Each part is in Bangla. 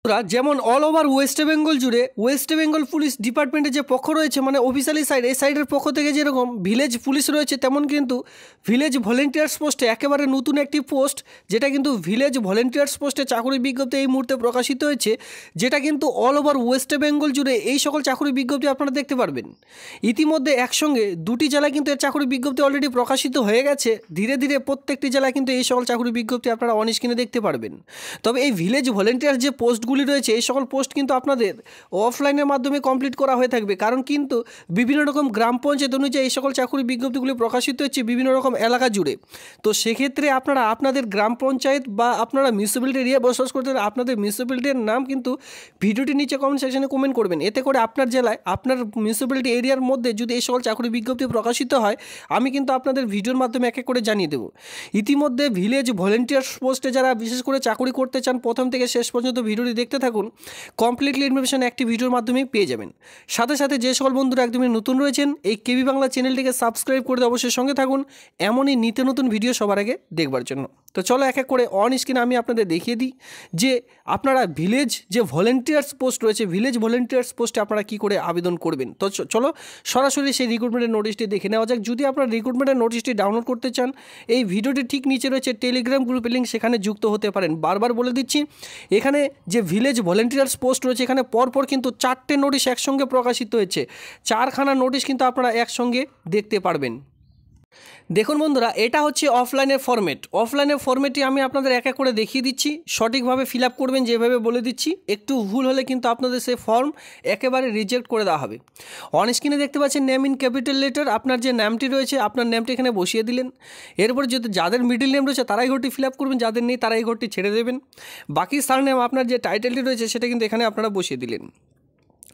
বন্ধুরা, যেমন অল ওভার ওয়েস্ট বেঙ্গল জুড়ে ওয়েস্ট বেঙ্গল পুলিশ ডিপার্টমেন্টের যে পক্ষ রয়েছে, মানে অফিসিয়ালি সাইড, এই সাইডের পক্ষ থেকে যেরকম ভিলেজ পুলিশ রয়েছে, তেমন কিন্তু ভিলেজ ভলেন্টিয়ার্স পোস্টে একেবারে নতুন একটি পোস্ট, যেটা কিন্তু ভিলেজ ভলেন্টিয়ার্স পোস্টে চাকরি বিজ্ঞপ্তি এই মুহূর্তে প্রকাশিত হয়েছে, যেটা কিন্তু অল ওভার ওয়েস্ট বেঙ্গল জুড়ে এই সকল চাকরি বিজ্ঞপ্তি আপনারা দেখতে পারবেন। ইতিমধ্যে একসঙ্গে দুটি জেলায় কিন্তু এর চাকরি বিজ্ঞপ্তি অলরেডি প্রকাশিত হয়ে গেছে। ধীরে ধীরে প্রত্যেকটি জেলায় কিন্তু এই সকল চাকরি বিজ্ঞপ্তি আপনারা অন স্ক্রিনে দেখতে পারবেন। তবে এই ভিলেজ ভলেন্টিয়ার যে পোস্টগুলি রয়েছে, এই সকল পোস্ট কিন্তু আপনাদের অফলাইনের মাধ্যমে কমপ্লিট করা হয়ে থাকবে, কারণ কিন্তু বিভিন্ন রকম গ্রাম পঞ্চায়েত অনুযায়ী এই সকল চাকরি বিজ্ঞপ্তিগুলি প্রকাশিত হচ্ছে বিভিন্ন রকম এলাকা জুড়ে। তো সেক্ষেত্রে আপনারা আপনাদের গ্রাম পঞ্চায়েত বা আপনারা মিউনিসিপ্যালিটি এরিয়া বসবাস করতে আপনাদের মিউনিসিপ্যালিটির নাম কিন্তু ভিডিওটির নিচে কমেন্ট সেকশনে কমেন্ট করবেন। এতে করে আপনার জেলায় আপনার মিউনিসিপ্যালিটি এরিয়ার মধ্যে যদি এই সকল চাকরি বিজ্ঞপ্তি প্রকাশিত হয়, আমি কিন্তু আপনাদের ভিডিওর মাধ্যমে এক এক করে জানিয়ে দেবো। ইতিমধ্যে ভিলেজ ভলেন্টিয়ার্স পোস্টে যারা বিশেষ করে চাকরি করতে চান, প্রথম থেকে শেষ পর্যন্ত ভিডিওটি দেখতে থাকুন। কমপ্লিটলি ইনফরমেশন একটি ভিডিওর মাধ্যমেই পেয়ে যাবেন। সাথে সাথে যে সকল বন্ধুরা একদমই নতুন রয়েছেন, এই কেবি বাংলা চ্যানেলটিকে সাবস্ক্রাইব করে অবশ্যই সঙ্গে থাকুন, এমনই নিত্য নতুন ভিডিও সবার আগে দেখবার জন্য। তো চলো এক এক করে অন স্ক্রিনে আমি আপনাদের দেখিয়ে দিই যে আপনারা ভিলেজ যে ভলেন্টিয়ার্স পোস্ট রয়েছে, ভিলেজ ভলেন্টিয়ার্স পোস্টে আপনারা কী করে আবেদন করবেন। তো চলো সরাসরি সেই রিক্রুটমেন্টের নোটিশটি দেখে নেওয়া যাক। যদি আপনারা রিক্রুটমেন্টের নোটিশটি ডাউনলোড করতে চান, এই ভিডিওটি ঠিক নিচে রয়েছে টেলিগ্রাম গ্রুপের লিঙ্ক, সেখানে যুক্ত হতে পারেন। বারবার বলে দিচ্ছি, এখানে যে ভিলেজ ভলেন্টিয়ার্স পোস্ট রয়েছে, এখানে পরপর কিন্তু 4টে নোটিশ একসঙ্গে প্রকাশিত হয়েছে। 4খানা নোটিশ কিন্তু আপনারা একসঙ্গে দেখতে পারবেন। দেখুন বন্ধুরা, এটা হচ্ছে অফলাইনের ফরম্যাট। অফলাইনের ফরম্যাটটি আমি আপনাদের এক এক করে দেখিয়ে দিচ্ছি, সঠিকভাবে ফিল আপ করবেন যেভাবে বলে দিচ্ছি। একটু ভুল হলে কিন্তু আপনাদের সেই ফর্ম একেবারে রিজেক্ট করে দেওয়া হবে। অন স্ক্রিনে দেখতে পাচ্ছেন নেম ইন ক্যাপিটাল লেটার, আপনার যে নামটি রয়েছে আপনার নামটি এখানে বসিয়ে দিলেন। এরপর যদি যাদের মিডল নেম রয়েছে তারাই ঘরটি ফিল আপ করবেন, যাদের নেই তারা এই ঘরটি ছেড়ে দেবেন। বাকি সারনেম আপনার যে টাইটেলটি রয়েছে সেটা কিন্তু এখানে আপনারা বসিয়ে দিলেন।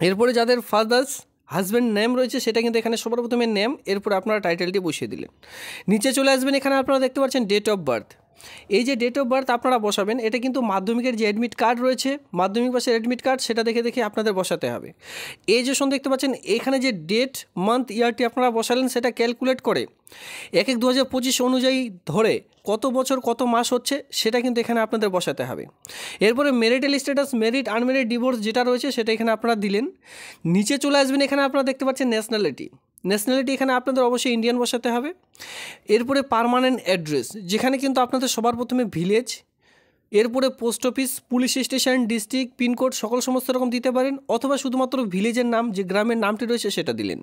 এরপরে যাদের ফাদার্স হাজব্যান্ড নেম রয়েছে সেটা কিন্তু এখানে সবার প্রথমে নেম, এরপর আপনারা টাইটেলটি বসিয়ে দিলেন। নিচে চলে আসবেন, এখানে আপনারা দেখতে পাচ্ছেন ডেট অফ বার্থ। এই যে ডেট অফ বার্থ আপনারা বসাবেন, এটা কিন্তু মাধ্যমিকের যে অ্যাডমিট কার্ড রয়েছে, মাধ্যমিক পাশের অ্যাডমিট কার্ড, সেটা দেখে দেখে আপনাদের বসাতে হবে। এই যে দেখতে পাচ্ছেন এখানে যে ডেট মান্থ ইয়ারটি আপনারা বসালেন, সেটা ক্যালকুলেট করে 1/1/2025 অনুযায়ী ধরে কত বছর কত মাস হচ্ছে সেটা কিন্তু এখানে আপনাদের বসাতে হবে। এরপরে marital status, merit unmarried divorce যেটা রয়েছে সেটা এখানে আপনারা দিলেন। নিচে চলে আসবেন, এখানে আপনারা দেখতে পাচ্ছেন ন্যাশনালিটি এখানে আপনাদের অবশ্যই ইন্ডিয়ান বসাতে হবে। এরপরে পার্মানেন্ট অ্যাড্রেস, যেখানে কিন্তু আপনাদের সবার প্রথমে ভিলেজ, এরপরে post office, police station, district, pin code সমস্ত রকম দিতে পারেন, অথবা শুধুমাত্র ভিলেজের নাম, যে গ্রামের নামটি রয়েছে সেটা দিলেন।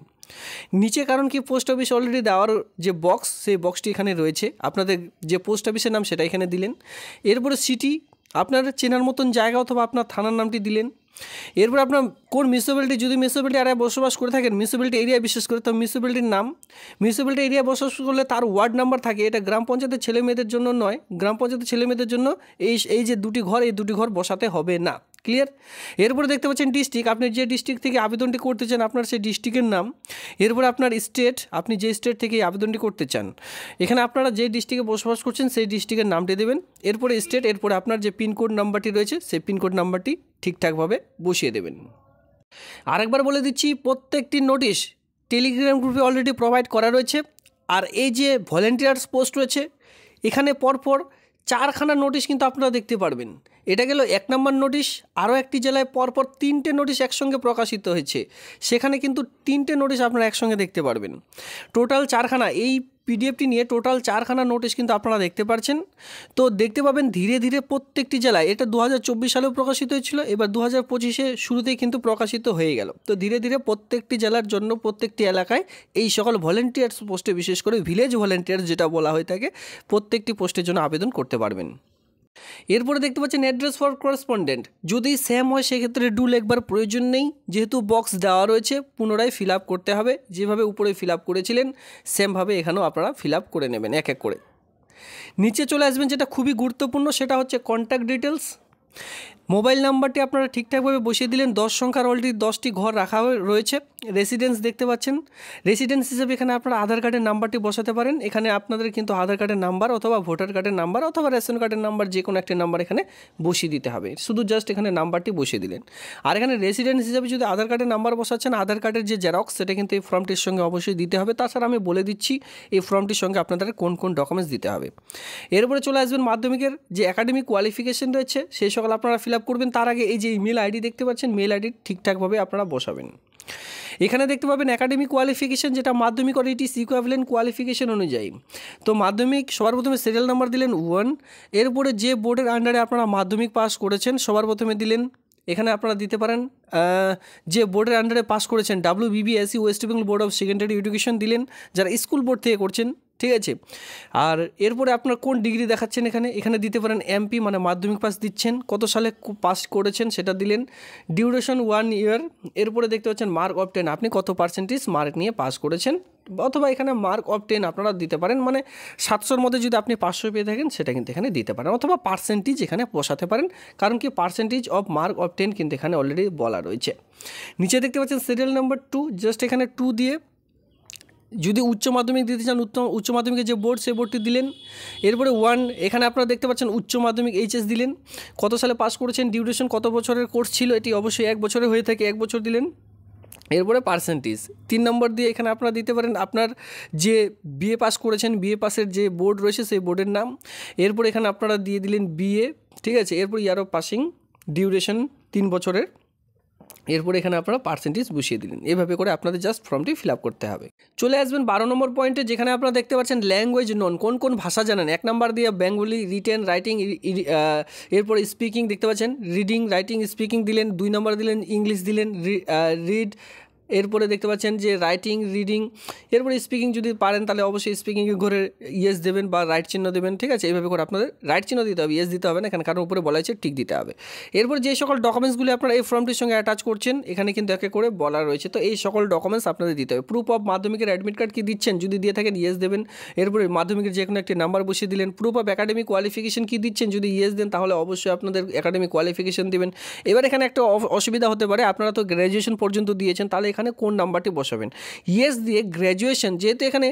নিচে কারণ কি পোস্ট অফিস অলরেডি দেওয়ার যে বক্স, সেই বক্সটি এখানে রয়েছে, আপনাদের যে পোস্ট অফিসের নাম সেটা এখানে দিলেন। এরপরে সিটি, আপনার চেনার মতন জায়গা অথবা আপনার থানার নামটি দিলেন। এরপর আপনার কোন মিউনিসিপ্যালিটি, যদি মিউনিসিপ্যালিটি এরিয়ায় বসবাস করে থাকেন, মিউনিসিপ্যালিটি এরিয়া বিশেষ করে, তো মিউনিসিপ্যালিটির নাম, মিউনিসিপ্যালিটি এরিয়া বসবাস করলে তার ওয়ার্ড নাম্বার থাকে। এটা গ্রাম পঞ্চায়েতের ছেলে মেয়েদের জন্য নয়, গ্রাম পঞ্চায়েতের ছেলে মেয়েদের জন্য এই যে দুটি ঘর, এই দুটি ঘর বসাতে হবে না। ক্লিয়ার? এরপরে দেখতে পাচ্ছেন ডিস্ট্রিক্ট, আপনি যে ডিস্ট্রিক্ট থেকে আবেদনটি করতে চান আপনার সেই ডিস্ট্রিক্টের নাম। এরপরে আপনার স্টেট, আপনি যে স্টেট থেকে আবেদনটি করতে চান, এখানে আপনারা যে ডিস্ট্রিক্টে বসবাস করছেন সেই ডিস্ট্রিক্টের নামটি দেবেন। এরপরে স্টেট, এরপরে আপনার যে পিনকোড নাম্বারটি রয়েছে সেই পিনকোড নাম্বারটি ঠিকঠাকভাবে বসিয়ে দেবেন। আরেকবার বলে দিচ্ছি, প্রত্যেকটি নোটিশ টেলিগ্রাম গ্রুপে অলরেডি প্রোভাইড করা রয়েছে। আর এই যে ভলেন্টিয়ার্স পোস্ট রয়েছে, এখানে পরপর 4খানা নোটিশ কিন্তু আপনারা দেখতে পারবেন। এটা গেল 1 নম্বর নোটিশ। আরও একটি জেলায় পরপর 3টে নোটিশ একসঙ্গে প্রকাশিত হয়েছে, সেখানে কিন্তু 3টে নোটিশ আপনারা একসঙ্গে দেখতে পারবেন। টোটাল 4খানা, এই পিডিএফটি নিয়ে টোটাল 4খানা নোটিশ কিন্তু আপনারা দেখতে পাচ্ছেন। তো দেখতে পাবেন ধীরে ধীরে প্রত্যেকটি জেলায়, এটা 2024 সালেও প্রকাশিত হয়েছিল, এবার 2025-এ শুরুতেই কিন্তু প্রকাশিত হয়ে গেল। তো ধীরে ধীরে প্রত্যেকটি জেলার জন্য প্রত্যেকটি এলাকায় এই সকল ভলেন্টিয়ার্স পোস্টে, বিশেষ করে ভিলেজ ভলেন্টিয়ার্স যেটা বলা হয়ে থাকে, প্রত্যেকটি পোস্টের জন্য আবেদন করতে পারবেন। এরপরে দেখতে পাচ্ছেন অ্যাড্রেস ফর করেসপন্ডেন্ট, যদি সেম হয় সেক্ষেত্রে ডু লিখবার প্রয়োজন নেই, যেহেতু বক্স দেওয়া রয়েছে পুনরায় ফিল আপ করতে হবে। যেভাবে উপরে ফিল আপ করেছিলেন সেমভাবে এখানেও আপনারা ফিল আপ করে নেবেন এক এক করে। নিচে চলে আসবেন, যেটা খুবই গুরুত্বপূর্ণ, সেটা হচ্ছে কন্ট্যাক্ট ডিটেলস। মোবাইল নাম্বারটি আপনারা ঠিকঠাকভাবে বসিয়ে দিলেন। 10 সংখ্যার অলরেডি 10টি ঘর রাখা রয়েছে, রেসিডেন্স দেখতে পাচ্ছেন। রেসিডেন্স হিসেবে এখানে আপনারা আধার কার্ডের নাম্বারটি বসাতে পারেন। এখানে আপনাদের কিন্তু আধার কার্ডের নাম্বার অথবা ভোটার কার্ডের নাম্বার অথবা রেশন কার্ডের নাম্বার যে কোনো একটি নাম্বার এখানে বসিয়ে দিতে হবে, শুধু জাস্ট এখানে নাম্বারটি বসিয়ে দিলেন। আর এখানে রেসিডেন্স হিসেবে যদি আধার কার্ডের নাম্বার বসাচ্ছেন, আধার কার্ডের যে জেরক্স সেটা কিন্তু এই ফর্মটির সঙ্গে অবশ্যই দিতে হবে। তাছাড়া আমি বলে দিচ্ছি এই ফর্মটির সঙ্গে আপনাদের কোন কোন ডকুমেন্টস দিতে হবে। এরপরে চলে আসবেন মাধ্যমিকের যে একাডেমিক কোয়ালিফিকেশন রয়েছে সেই সকল আপনারা ফিল আপ করবেন। তার আগে এই যে ইমেল আইডি দেখতে পাচ্ছেন, মেল আইডি ঠিকঠাকভাবে আপনারা বসাবেন। এখানে দেখতে পাবেন একাডেমিক কোয়ালিফিকেশন, যেটা মাধ্যমিক আর ইট ইজ ইকুইভ্যালেন্ট কোয়ালিফিকেশন অনুযায়ী। তো মাধ্যমিক সবার প্রথমে সিরিয়াল নাম্বার দিলেন 1। এরপরে যে বোর্ডের আন্ডারে আপনারা মাধ্যমিক পাস করেছেন সবার প্রথমে দিলেন, এখানে আপনারা দিতে পারেন যে বোর্ডের আন্ডারে পাস করেছেন WBBSE West Bengal board of secondary education দিলেন, যারা স্কুল বোর্ড থেকে করছেন, ঠিক আছে। আর এরপরে আপনার কোন ডিগ্রি দেখাচ্ছেন এখানে দিতে পারেন MP, মানে মাধ্যমিক পাস দিচ্ছেন, কত সালে পাস করেছেন সেটা দিলেন, ডিউরেশন 1 ইয়ার। এরপরে দেখতে পাচ্ছেন মার্ক অফ 10, আপনি কত পার্সেন্টেজ মার্ক নিয়ে পাস করেছেন, অথবা এখানে মার্ক অফ 10 আপনারা দিতে পারেন, মানে 700-র মধ্যে যদি আপনি 500 পেয়ে থাকেন সেটা কিন্তু এখানে দিতে পারেন, অথবা পার্সেন্টেজ এখানে বসাতে পারেন, কারণ কি পার্সেন্টেজ অফ মার্ক অফ 10 কিন্তু এখানে অলরেডি বলা রয়েছে। নিচে দেখতে পাচ্ছেন সিরিয়াল নাম্বার 2, জাস্ট এখানে 2 দিয়ে যদি উচ্চ মাধ্যমিক দিতে চান উচ্চ মাধ্যমিকের যে বোর্ড সেই বোর্ডটি দিলেন। এরপরে 1, এখানে আপনারা দেখতে পাচ্ছেন উচ্চ মাধ্যমিক HS দিলেন, কত সালে পাস করেছেন, ডিউরেশন কত বছরের কোর্স ছিল, এটি অবশ্যই 1 বছরে হয়ে থাকে, 1 বছর দিলেন। এরপরে পার্সেন্টেজ 3 নম্বর দিয়ে এখানে আপনারা দিতে পারেন আপনার যে BA পাস করেছেন, BA পাসের যে বোর্ড রয়েছে সেই বোর্ডের নাম। এরপরে এখানে আপনারা দিয়ে দিলেন BA, ঠিক আছে। এরপর ইয়ার অফ পাসিং, ডিউরেশন 3 বছরের, এরপরে এখানে আপনারা পার্সেন্টেজ বসিয়ে দিলেন। এভাবে করে আপনাদের জাস্ট ফর্মটি ফিল আপ করতে হবে। চলে আসবেন 12 নম্বর পয়েন্টে, যেখানে আপনারা দেখতে পাচ্ছেন ল্যাঙ্গুয়েজ নন, কোন কোন ভাষা জানেন। 1 নাম্বার দিয়ে বেঙ্গলি, রিটেন, রাইটিং, এরপরে স্পিকিং দেখতে পাচ্ছেন, রিডিং, রাইটিং, স্পিকিং দিলেন। 2 নাম্বার দিলেন ইংলিশ দিলেন, রিড। এরপরে দেখতে পাচ্ছেন যে রাইটিং, রিডিং, এরপরে স্পিকিং যদি পারেন তাহলে অবশ্যই স্পিকিংয়ে ঘরে ইয়েস দেবেন বা রাইট চিহ্ন দেবেন, ঠিক আছে। এইভাবে করে আপনাদের রাইট চিহ্ন দিতে হবে, ইয়েস দিতে হবে না, এখানে কারণ উপরে বলা হয়েছে টিক দিতে হবে। এরপর যে সকল ডকুমেন্টসগুলি আপনারা এই ফর্মটির সঙ্গে অ্যাটাচ করছেন এখানে কিন্তু একে করে বলা রয়েছে, তো এই সকল ডকুমেন্টস আপনাদের দিতে হবে। প্রুফ অফ মাধ্যমিকের অ্যাডমিট কার্ড কি দিচ্ছেন, যদি দিয়ে থাকেন ইয়েস দেবেন। এরপরে মাধ্যমিকের যে কোনো একটি নাম্বার বসিয়ে দিলেন। প্রুফ অফ একাডেমিক কোয়ালিফিকেশন কি দিচ্ছেন, যদি ইয়েস দেন তাহলে অবশ্যই আপনাদের একাডেমিক কোয়ালিফিকেশন দেবেন। এবার এখানে একটা অসুবিধা হতে পারে, আপনারা তো গ্র্যাজুয়েশন পর্যন্ত দিয়েছেন, তাহলে এখানে কোন নাম্বারটি বসাবেন। ইয়েস দিয়ে গ্র্যাজুয়েশন, যেহেতু এখানে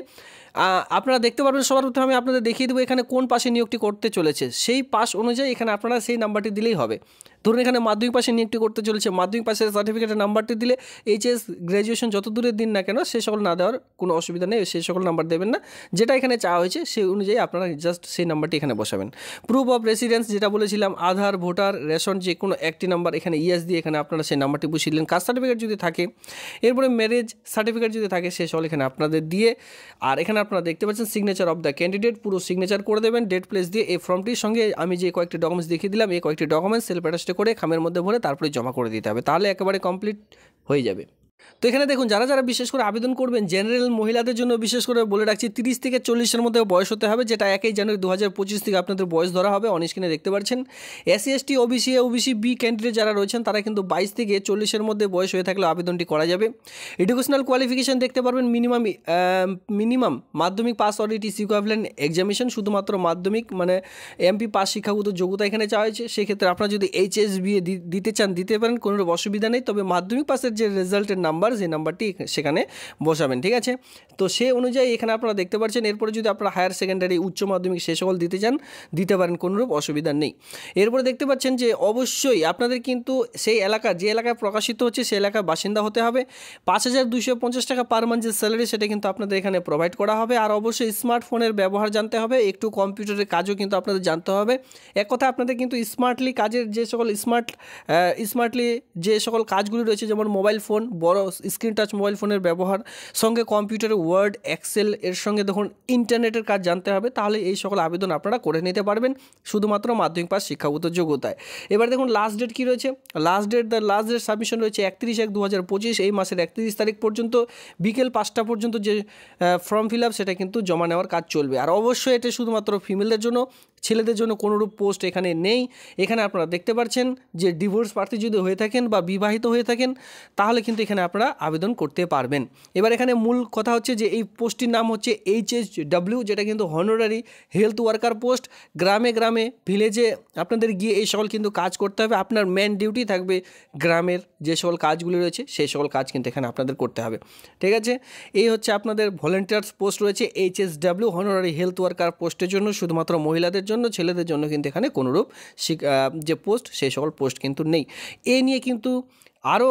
আপনারা দেখতে পারবেন সবার প্রথমে আমি আপনাদের দেখিয়ে দেবো এখানে কোন পাশে নিয়োগটি করতে চলেছে, সেই পাস অনুযায়ী এখানে আপনারা সেই নাম্বারটি দিলেই হবে। ধরুন এখানে মাধ্যমিক পাশে নিয়োগটি করতে চলেছে, মাধ্যমিক পাশের সার্টিফিকেটের নাম্বারটি দিলে HS গ্র্যাজুয়েশন যত দূরের দিন না কেন সে সকল না দেওয়ার কোনো অসুবিধা নেই, সেই সকল নাম্বার দেবেন না, যেটা এখানে চাওয়া হয়েছে সেই অনুযায়ী আপনারা জাস্ট সেই নাম্বারটি এখানে বসাবেন। প্রুফ অফ রেসিডেন্স যেটা বলেছিলাম, আধার, ভোটার, রেশন, যে কোনো একটি নাম্বার এখানে ইয়েস দিয়ে এখানে আপনারা সেই নাম্বারটি বসিয়ে দিলেন। কাস্ট সার্টিফিকেট যদি থাকে, এরপরে ম্যারেজ সার্টিফিকেট যদি থাকে সে সকল এখানে আপনাদের দিয়ে, আর এখানে আপনারা দেখতে পাচ্ছেন সিগনেচার অফ দ্য ক্যান্ডিডেট, পুরো সিগনেচার করে দেবেন, ডেট প্লেস দিয়ে। এই ফর্মটির সঙ্গে আমি যে কয়েকটি ডকুমেন্টস দেখিয়ে দিলাম এই কয়েকটি ডকুমেন্টস সেলফ অ্যাটাস্ট করে খামের মধ্যে ভরে তারপরে জমা করে দিতে হবে, তাহলে একেবারে কমপ্লিট হয়ে যাবে। তো এখানে দেখুন যারা যারা বিশেষ করে আবেদন করবেন, জেনারেল মহিলাদের জন্য বিশেষ করে বলে রাখছি 30 থেকে 40-এর মধ্যে বয়স হতে হবে, যেটা 1 জানুয়ারি 2025 থেকে আপনাদের বয়স ধরা হবে, অন স্ক্রিনে দেখতে পাচ্ছেন। SC ST OBC OBC B candidate যারা রয়েছেন তারা কিন্তু 22 থেকে 40-এর মধ্যে বয়স হয়ে থাকলে আবেদনটি করা যাবে। এডুকেশনাল কোয়ালিফিকেশন দেখতে পারবেন মিনিমাম মাধ্যমিক pass or it is equivalent examination, শুধুমাত্র মাধ্যমিক মানে MP পাস শিক্ষাগত যোগ্যতা এখানে চাওয়া হয়েছে। সেক্ষেত্রে আপনারা যদি HS BA দিতে চান দিতে পারেন, কোনো অসুবিধা নেই, তবে মাধ্যমিক পাসের যে রেজাল্টের নাম্বার যে নাম্বারটি সেখানে বসাবেন, ঠিক আছে। তো সে অনুযায়ী এখানে আপনারা দেখতে পাচ্ছেন। এরপরে যদি আপনারা হায়ার সেকেন্ডারি, উচ্চ মাধ্যমিক সে সকল দিতে চান দিতে পারেন, কোনোরূপ অসুবিধা নেই। এরপরে দেখতে পাচ্ছেন যে অবশ্যই আপনাদের কিন্তু সেই এলাকা যে এলাকায় প্রকাশিত হচ্ছে সেই এলাকার বাসিন্দা হতে হবে। 5250 টাকা পার মান্থ যে স্যালারি সেটা কিন্তু আপনাদের এখানে প্রোভাইড করা হবে। আর অবশ্যই স্মার্টফোনের ব্যবহার জানতে হবে, একটু কম্পিউটারের কাজও কিন্তু আপনাদের জানতে হবে। এক কথা আপনাদের কিন্তু স্মার্টলি কাজের যে সকল স্মার্টলি যে সকল কাজগুলি রয়েছে, যেমন মোবাইল ফোন, বড় স্ক্রিন টাচ মোবাইল ফোনের ব্যবহার, সঙ্গে কম্পিউটারে ওয়ার্ড, এক্সেল, এর সঙ্গে দেখুন ইন্টারনেটের কাজ জানতে হবে, তাহলে এই সকল আবেদন আপনারা করে নিতে পারবেন শুধুমাত্র মাধ্যমিক পাস শিক্ষাগত যোগ্যতায়। এবার দেখুন লাস্ট ডেট কী রয়েছে, লাস্ট ডেট সাবমিশন রয়েছে 31/1/2025, এই মাসের 31 তারিখ পর্যন্ত বিকেল 5টা পর্যন্ত যে ফর্ম ফিল আপ সেটা কিন্তু জমা নেওয়ার কাজ চলবে। আর অবশ্যই এটা শুধুমাত্র ফিমেলদের জন্য, ছেলেদের জন্য কোনোরূপ পোস্ট এখানে নেই। এখানে আপনারা দেখতে পাচ্ছেন যে ডিভোর্স প্রার্থী যদি হয়ে থাকেন বা বিবাহিত হয়ে থাকেন তাহলে কিন্তু এখানে আপনারা আবেদন করতে পারবেন। এবার এখানে মূল কথা হচ্ছে যে এই পোস্টটির নাম হচ্ছে HSW, যেটা কিন্তু হনোরারি হেলথ ওয়ার্কার পোস্ট। গ্রামে গ্রামে ভিলেজে আপনাদের গিয়ে এই সকল কিন্তু কাজ করতে হবে। আপনার মেন ডিউটি থাকবে গ্রামের যে সকল কাজগুলি রয়েছে সেই সকল কাজ কিন্তু এখানে আপনাদের করতে হবে। ঠিক আছে, এই হচ্ছে আপনাদের ভলেন্টিয়ার্স পোস্ট রয়েছে HSW হনোরারি হেলথ ওয়ার্কার পোস্টের জন্য, শুধুমাত্র মহিলাদের জন্য। ছেলেদের জন্য কিন্তু এখানে কোনোরূপ যে পোস্ট সেই সকল পোস্ট কিন্তু নেই। এ নিয়ে কিন্তু আরও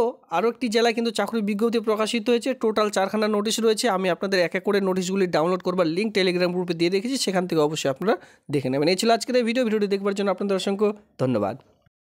একটি জেলায় কিন্তু চাকরির বিজ্ঞপ্তি প্রকাশিত হয়েছে। টোটাল 4খানা নোটিশ রয়েছে। আমি আপনাদের এক এক করে নোটিশগুলি ডাউনলোড করবার লিঙ্ক টেলিগ্রাম গ্রুপে দিয়ে রেখেছি, সেখান থেকে অবশ্যই আপনারা দেখে নেবেন। এই ছিল আজকের এই ভিডিওটি দেখবার জন্য আপনাদের অসংখ্য ধন্যবাদ।